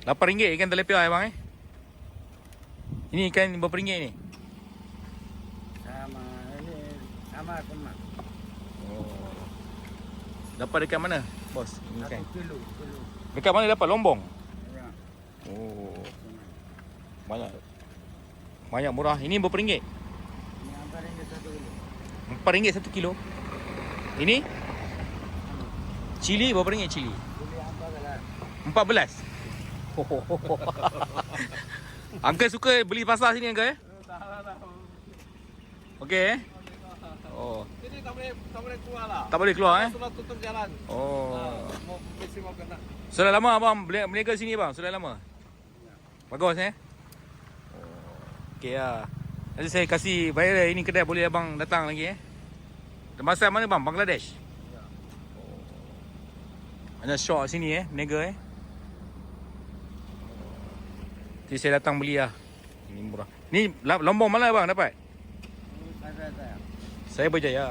RM8 ikan telepia bang Ini ikan berapa ringgit ni? Sama ini sama kemak. Oh. Dapat dekat mana, bos? Ini ikan. 1 kilo. Dekat mana dapat? Lombong? Ya. Oh. Banyak. Banyak murah. Ini berapa ringgit? Ini apa ringgit 1 kilo? RM4 1 kilo. Ini? Cili berapa ringgit cili? Beli apa lah? 14. Uncle suka beli pasar sini uncle Tak. Okey Oh, Ini tak boleh keluar lah. tak boleh keluar Sudah tutup jalan. Oh. Mau besi mau kena. Sudah lama abang berniaga sini bang? Sudah lama? Bagus Okey lah. Nanti saya kasih viral ini kedai, boleh abang datang lagi Masal mana bang? Bangladesh? Ya. Banyak shop sini berniaga Nanti saya datang beli lah. Ini murah. Ni lombong mana bang dapat? Saya. Saya berjaya.